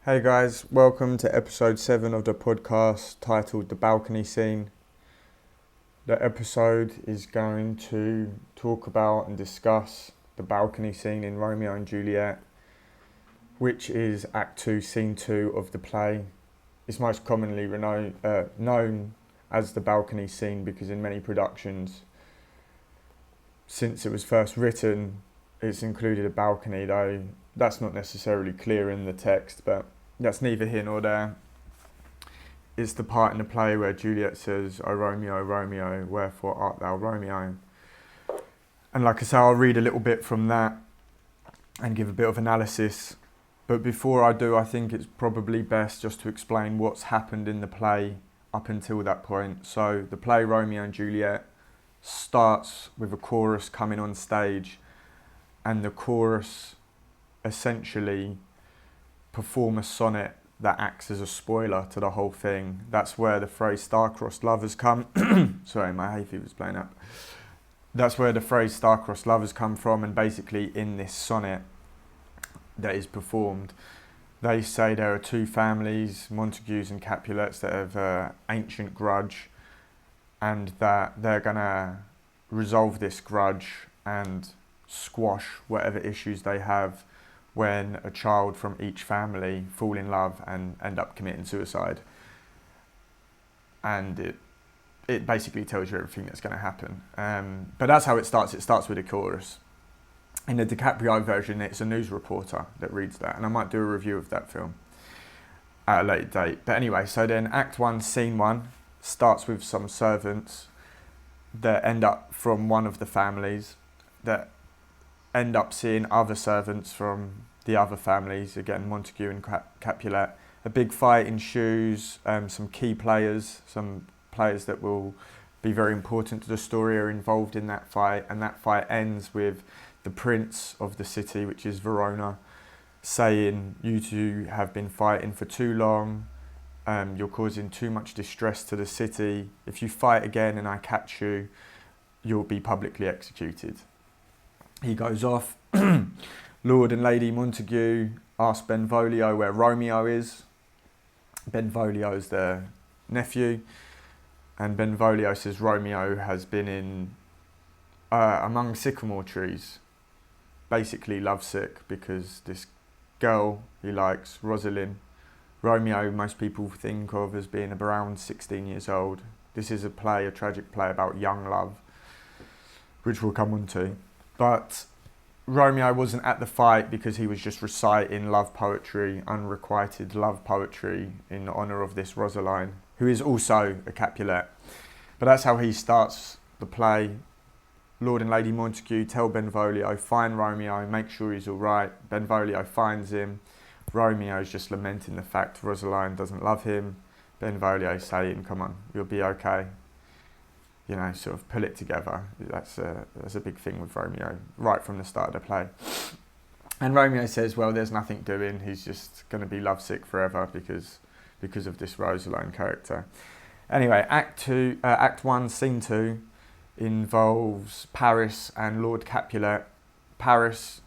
Hey guys, welcome to episode 7 of the podcast titled The Balcony Scene. The episode is going to talk about and discuss the balcony scene in Romeo and Juliet, which is Act 2, Scene 2 of the play. It's most commonly known as the balcony scene because in many productions, since it was first written, it's included a balcony, though that's not necessarily clear in the text, but that's neither here nor there. It's the part in the play where Juliet says, "O Romeo, Romeo, wherefore art thou Romeo?" And like I say, I'll read a little bit from that and give a bit of analysis. But before I do, I think it's probably best just to explain what's happened in the play up until that point. So the play Romeo and Juliet starts with a chorus coming on stage, and the chorus essentially perform a sonnet that acts as a spoiler to the whole thing. That's where the phrase star-crossed lovers come. Sorry, my hay fever's playing up. That's where the phrase star-crossed lovers come from, and basically in this sonnet that is performed, they say there are two families, Montagues and Capulets, that have an ancient grudge, and that they're going to resolve this grudge and squash whatever issues they have when a child from each family fall in love and end up committing suicide. And it basically tells you everything that's going to happen. But that's how it starts. It starts with a chorus. In the DiCaprio version, it's a news reporter that reads that, and I might do a review of that film at a later date. But anyway, so then Act 1, Scene 1 starts with some servants that end up from one of the families that end up seeing other servants from the other families, again Montague and Capulet. A big fight ensues, some key players, some players that will be very important to the story are involved in that fight, and that fight ends with the prince of the city, which is Verona, saying, "You two have been fighting for too long, you're causing too much distress to the city. If you fight again and I catch you, you'll be publicly executed." He goes off. Lord and Lady Montague ask Benvolio where Romeo is. Benvolio is their nephew, and Benvolio says Romeo has been in among sycamore trees, basically lovesick, because this girl he likes, Rosalind. Romeo, most people think of as being around 16 years old. This is a tragic play about young love, which we'll come on to. But Romeo wasn't at the fight because he was just reciting love poetry, unrequited love poetry, in honour of this Rosaline, who is also a Capulet. But that's how he starts the play. Lord and Lady Montague tell Benvolio, find Romeo, make sure he's all right. Benvolio finds him. Romeo's just lamenting the fact Rosaline doesn't love him. Benvolio saying, come on, you'll be okay. You know, sort of pull it together. That's a big thing with Romeo right from the start of the play. And Romeo says, well, there's nothing doing. He's just going to be lovesick forever because of this Rosaline character. Anyway, Act 1, Scene 2 involves Paris and Lord Capulet. Paris,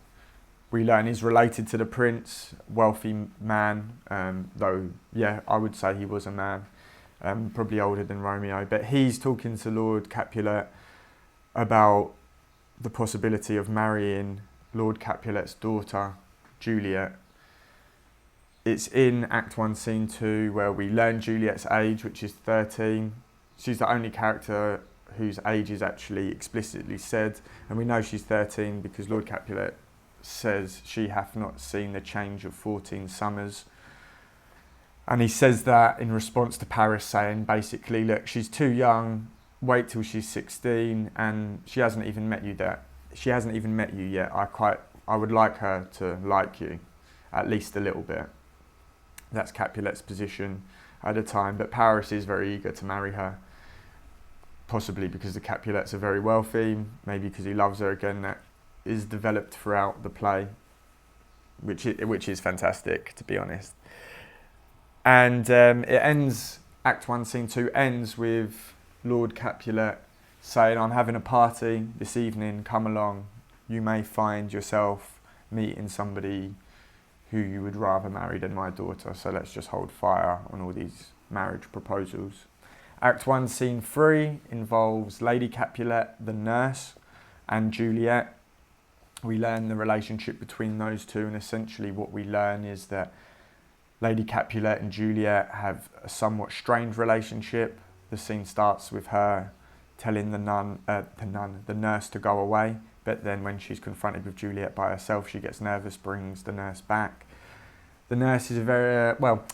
we learn, is related to the prince, wealthy man, though, yeah, I would say he was a man. Probably older than Romeo, but he's talking to Lord Capulet about the possibility of marrying Lord Capulet's daughter, Juliet. It's in Act 1, Scene 2, where we learn Juliet's age, which is 13. She's the only character whose age is actually explicitly said, and we know she's 13 because Lord Capulet says she hath not seen the change of 14 summers. And he says that in response to Paris saying, basically, look, she's too young, wait till she's 16, and she hasn't even met you yet. She hasn't even met you yet. I would like her to like you, at least a little bit. That's Capulet's position at the time, but Paris is very eager to marry her, possibly because the Capulets are very wealthy, maybe because he loves her again. That is developed throughout the play, which is fantastic, to be honest. And it ends, Act 1, Scene 2 ends with Lord Capulet saying, I'm having a party this evening, come along. You may find yourself meeting somebody who you would rather marry than my daughter, so let's just hold fire on all these marriage proposals. Act 1, Scene 3 involves Lady Capulet, the nurse, and Juliet. We learn the relationship between those two, and essentially what we learn is that Lady Capulet and Juliet have a somewhat strained relationship. The scene starts with her telling the nurse to go away, but then when she's confronted with Juliet by herself, she gets nervous, brings the nurse back. The nurse is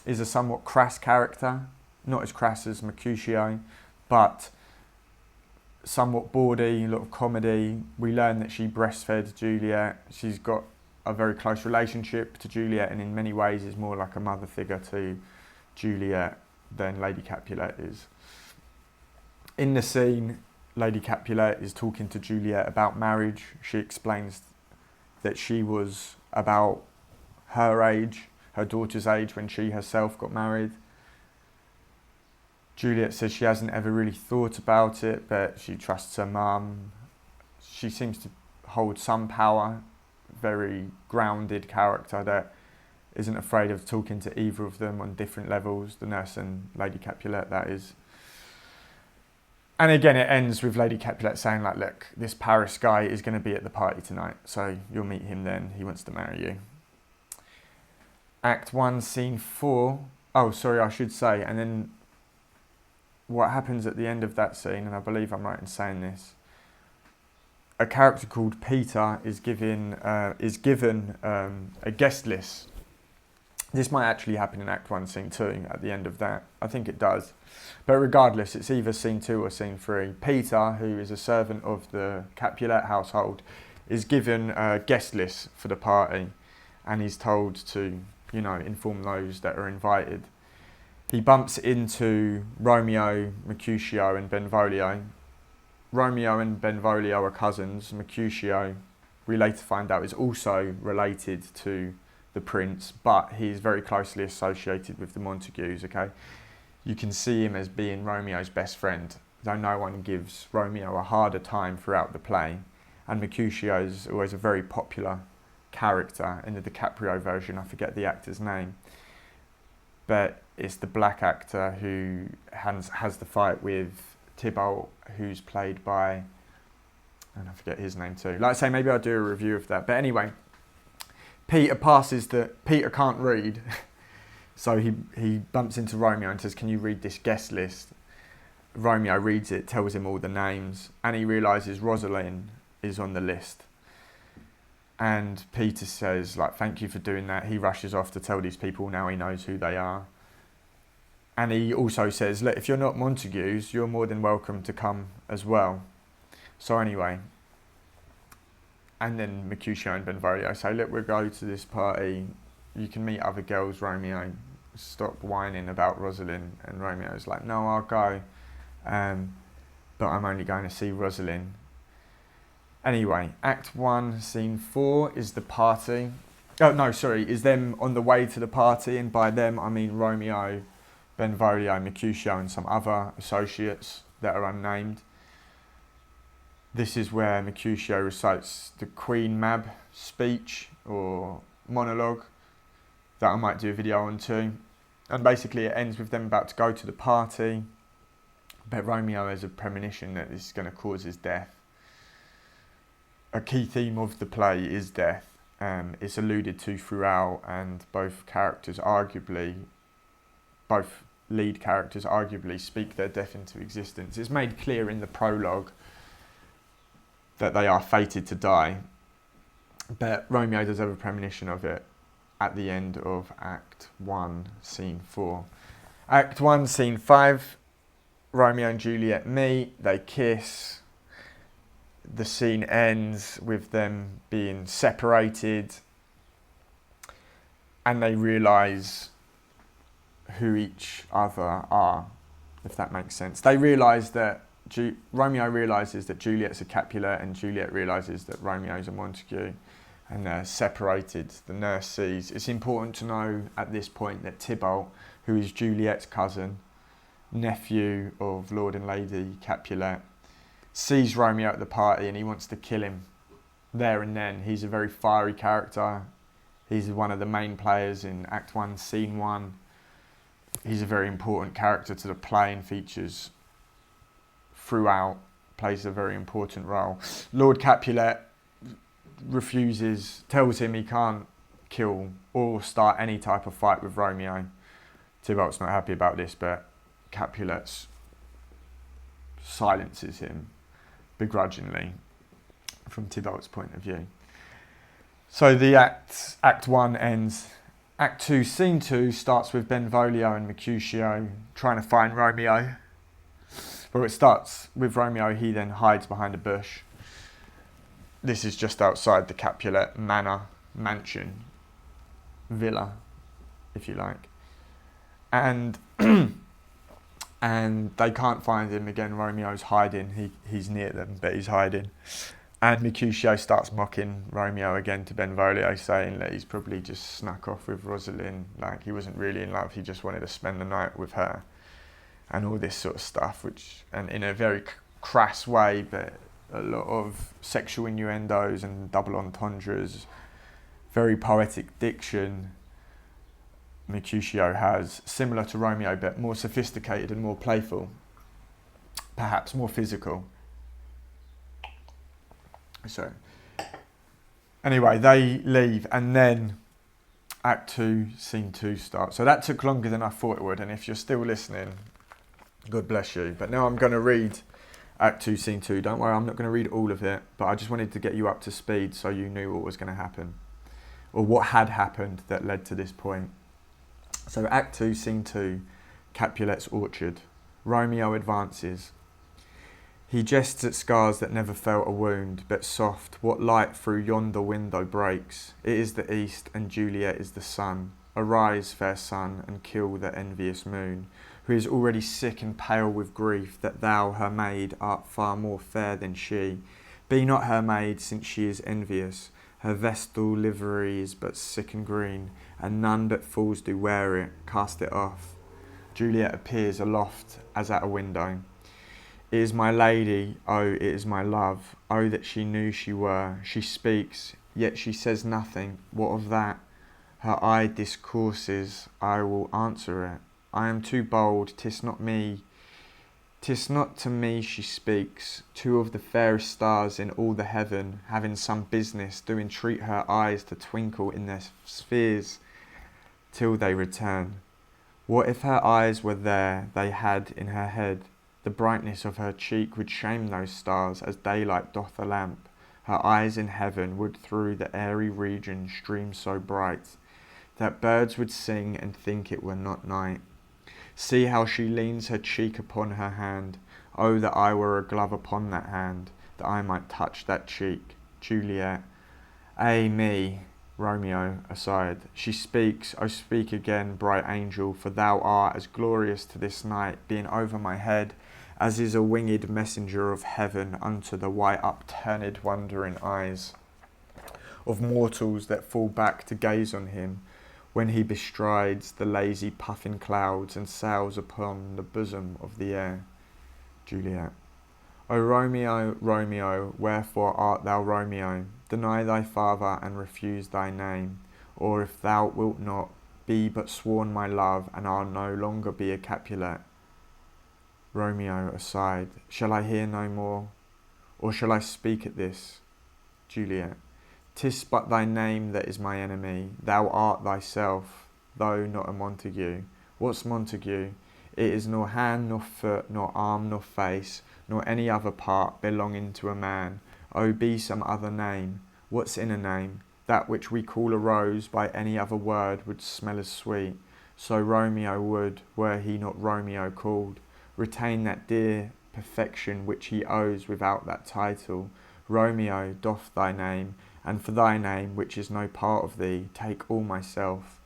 is a somewhat crass character, not as crass as Mercutio, but somewhat bawdy, a lot of comedy. We learn that she breastfed Juliet. She's got a very close relationship to Juliet, and in many ways is more like a mother figure to Juliet than Lady Capulet is. In the scene, Lady Capulet is talking to Juliet about marriage. She explains that she was about her age, her daughter's age, when she herself got married. Juliet says she hasn't ever really thought about it, but she trusts her mum. She seems to hold some power, very grounded character that isn't afraid of talking to either of them on different levels, the nurse and Lady Capulet, that is. And again, it ends with Lady Capulet saying, like, look, this Paris guy is going to be at the party tonight, so you'll meet him then. He wants to marry you. Act 1, Scene 4. Oh, sorry, I should say. And then what happens at the end of that scene, and I believe I'm right in saying this, a character called Peter is given a guest list. This might actually happen in Act 1, Scene 2 at the end of that. I think it does. But regardless, it's either Scene 2 or Scene 3. Peter, who is a servant of the Capulet household, is given a guest list for the party, and he's told to, inform those that are invited. He bumps into Romeo, Mercutio, and Benvolio. Romeo and Benvolio are cousins. Mercutio, we later find out, is also related to the prince, but he's very closely associated with the Montagues, okay? You can see him as being Romeo's best friend, though no one gives Romeo a harder time throughout the play. And Mercutio is always a very popular character. In the DiCaprio version, I forget the actor's name, but it's the black actor who has the fight with Tybalt, who's played by, and I forget his name too. Like I say, maybe I'll do a review of that. But anyway, Peter can't read, so he bumps into Romeo and says, can you read this guest list? Romeo reads it, tells him all the names, and he realises Rosalind is on the list. And Peter says, like, thank you for doing that. He rushes off to tell these people now he knows who they are. And he also says, look, if you're not Montagues, you're more than welcome to come as well. So anyway, and then Mercutio and Benvolio say, look, we'll go to this party. You can meet other girls, Romeo. Stop whining about Rosalind. And Romeo's like, no, I'll go. But I'm only going to see Rosalind. Anyway, Act 1, Scene 4 is the party. Oh, no, sorry, is them on the way to the party. And by them, I mean Romeo, Benvolio, Mercutio, and some other associates that are unnamed. This is where Mercutio recites the Queen Mab speech or monologue that I might do a video on too. And basically it ends with them about to go to the party, but Romeo has a premonition that this is going to cause his death. A key theme of the play is death. It's alluded to throughout, and both lead characters arguably speak their death into existence. It's made clear in the prologue that they are fated to die, but Romeo does have a premonition of it at the end of Act 1, Scene 4. Act 1, Scene 5, Romeo and Juliet meet, they kiss. The scene ends with them being separated, and they realise who each other are, if that makes sense. They realise that Romeo realises that Juliet's a Capulet, and Juliet realises that Romeo's a Montague, and they're separated. The nurse sees. It's important to know at this point that Tybalt, who is Juliet's cousin, nephew of Lord and Lady Capulet, sees Romeo at the party and he wants to kill him there and then. He's a very fiery character. He's one of the main players in Act 1, Scene 1. He's a very important character to the play and features throughout, plays a very important role. Lord Capulet tells him he can't kill or start any type of fight with Romeo. Tybalt's not happy about this, but Capulet silences him begrudgingly from Tybalt's point of view. So the Act 1 ends. Act 2, Scene 2 starts with Benvolio and Mercutio trying to find Romeo. Well, it starts with Romeo, he then hides behind a bush. This is just outside the Capulet mansion, villa, if you like. And and they can't find him again. Romeo's hiding. He's near them, but he's hiding. And Mercutio starts mocking Romeo again to Benvolio, saying that he's probably just snuck off with Rosalind. Like, he wasn't really in love. He just wanted to spend the night with her. And all this sort of stuff, and in a very crass way, but a lot of sexual innuendos and double entendres, very poetic diction. Mercutio has, similar to Romeo, but more sophisticated and more playful, perhaps more physical. So, anyway, they leave, and then Act 2, Scene 2 starts. So that took longer than I thought it would, and if you're still listening, God bless you. But now I'm going to read Act 2, Scene 2. Don't worry, I'm not going to read all of it, but I just wanted to get you up to speed so you knew what was going to happen, or what had happened that led to this point. So Act 2, Scene 2, Capulet's orchard. Romeo advances. He jests at scars that never felt a wound, but soft, what light through yonder window breaks? It is the east, and Juliet is the sun. Arise, fair sun, and kill the envious moon, who is already sick and pale with grief, that thou, her maid, art far more fair than she. Be not her maid, since she is envious. Her vestal livery is but sick and green, and none but fools do wear it. Cast it off. Juliet appears aloft as at a window. It is my lady, oh, it is my love. Oh, that she knew she were. She speaks, yet she says nothing. What of that? Her eye discourses, I will answer it. I am too bold, 'tis not me. 'Tis not to me she speaks. Two of the fairest stars in all the heaven, having some business, do entreat her eyes to twinkle in their spheres till they return. What if her eyes were there, they had in her head? The brightness of her cheek would shame those stars, as daylight doth a lamp. Her eyes in heaven would through the airy region stream so bright, that birds would sing and think it were not night. See how she leans her cheek upon her hand. Oh, that I were a glove upon that hand, that I might touch that cheek. Juliet. Ay me. Romeo, aside. She speaks, oh speak again, bright angel, for thou art as glorious to this night, being over my head, as is a winged messenger of heaven unto the white upturned wondering eyes of mortals that fall back to gaze on him, when he bestrides the lazy puffing clouds and sails upon the bosom of the air. Juliet. O Romeo, Romeo, wherefore art thou Romeo? Deny thy father and refuse thy name, or if thou wilt not, be but sworn my love, and I'll no longer be a Capulet. Romeo, aside. Shall I hear no more, or shall I speak at this? Juliet. 'Tis but thy name that is my enemy. Thou art thyself, though not a Montague. What's Montague? It is nor hand, nor foot, nor arm, nor face, nor any other part belonging to a man. Oh, be some other name. What's in a name? That which we call a rose by any other word would smell as sweet. So Romeo would, were he not Romeo called, retain that dear perfection which he owes without that title. Romeo, doff thy name, and for thy name, which is no part of thee, take all myself.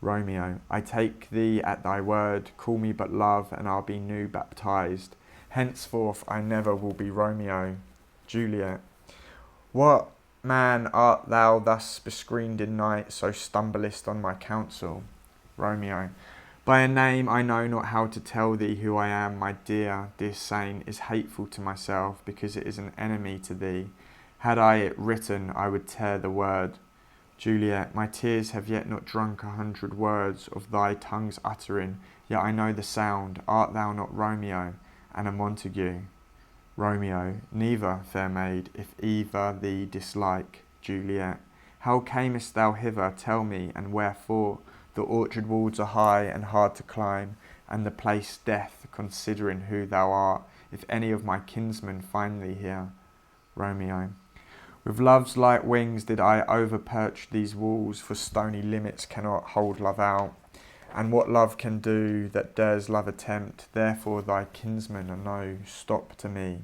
Romeo, I take thee at thy word, call me but love, and I'll be new baptized. Henceforth I never will be Romeo. Juliet. What man art thou thus bescreened in night, so stumblest on my counsel? Romeo. By a name I know not how to tell thee who I am, my dear, dear saint, is hateful to myself, because it is an enemy to thee. Had I it written, I would tear the word. Juliet, my tears have yet not drunk 100 words of thy tongue's uttering, yet I know the sound. Art thou not Romeo, and a Montague? Romeo, neither, fair maid, if either thee dislike. Juliet, how camest thou hither? Tell me, and wherefore? The orchard walls are high and hard to climb, and the place death, considering who thou art, if any of my kinsmen find thee here. Romeo, with love's light wings did I overperch these walls, for stony limits cannot hold love out. And what love can do that dares love attempt, therefore thy kinsmen are no stop to me.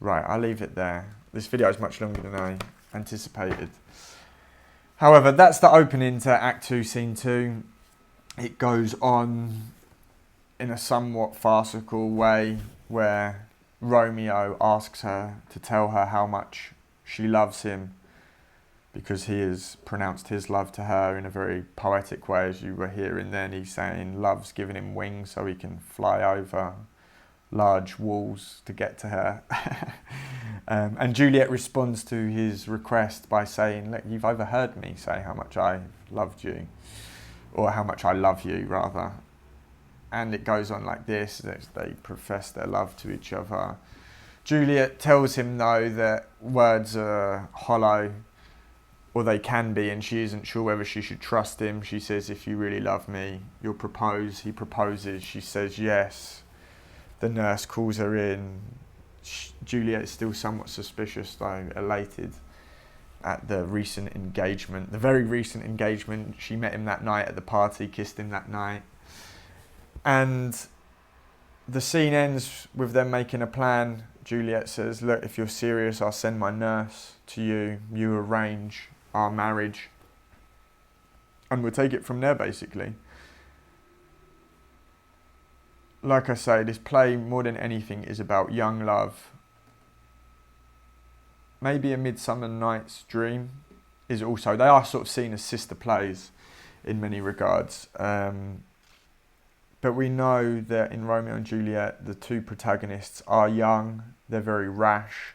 Right, I'll leave it there. This video is much longer than I anticipated. However, that's the opening to Act 2, Scene 2. It goes on in a somewhat farcical way where Romeo asks her to tell her how much she loves him, because he has pronounced his love to her in a very poetic way, as you were hearing then. He's saying love's given him wings so he can fly over large walls to get to her. And Juliet responds to his request by saying, look, you've overheard me say how much I loved you, or how much I love you, rather. And it goes on like this, they profess their love to each other. Juliet tells him, though, that words are hollow, or they can be, and she isn't sure whether she should trust him. She says, if you really love me, you'll propose. He proposes. She says yes. The nurse calls her in. Juliet is still somewhat suspicious, though, elated at the recent engagement. The very recent engagement. She met him that night at the party, kissed him that night. And the scene ends with them making a plan. Juliet says, look, if you're serious, I'll send my nurse to you. You arrange our marriage. And we'll take it from there, basically. Like I say, this play, more than anything, is about young love. Maybe A Midsummer Night's Dream is also... They are sort of seen as sister plays in many regards. But we know that in Romeo and Juliet, the two protagonists are young. They're very rash.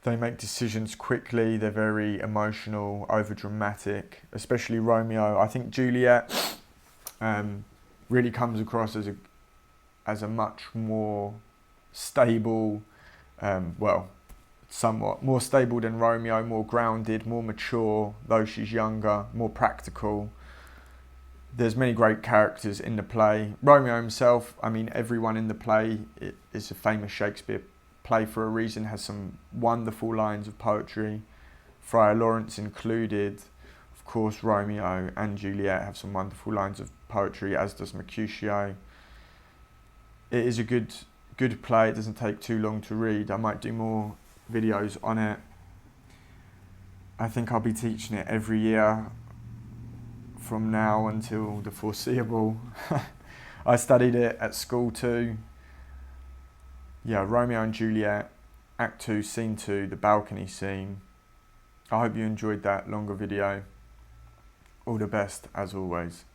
They make decisions quickly. They're very emotional, over-dramatic. Especially Romeo. I think Juliet... really comes across as a much more stable, somewhat more stable than Romeo, more grounded, more mature, though she's younger, more practical. There's many great characters in the play. Romeo himself, I mean, everyone in the play, it is a famous Shakespeare play for a reason, has some wonderful lines of poetry, Friar Lawrence included. Of course, Romeo and Juliet have some wonderful lines of poetry, as does Mercutio. It is a good play. It doesn't take too long to read. I might do more videos on it. I think I'll be teaching it every year from now until the foreseeable. I studied it at school too. Yeah, Romeo and Juliet, Act 2, Scene 2, the balcony scene. I hope you enjoyed that longer video. All the best, as always.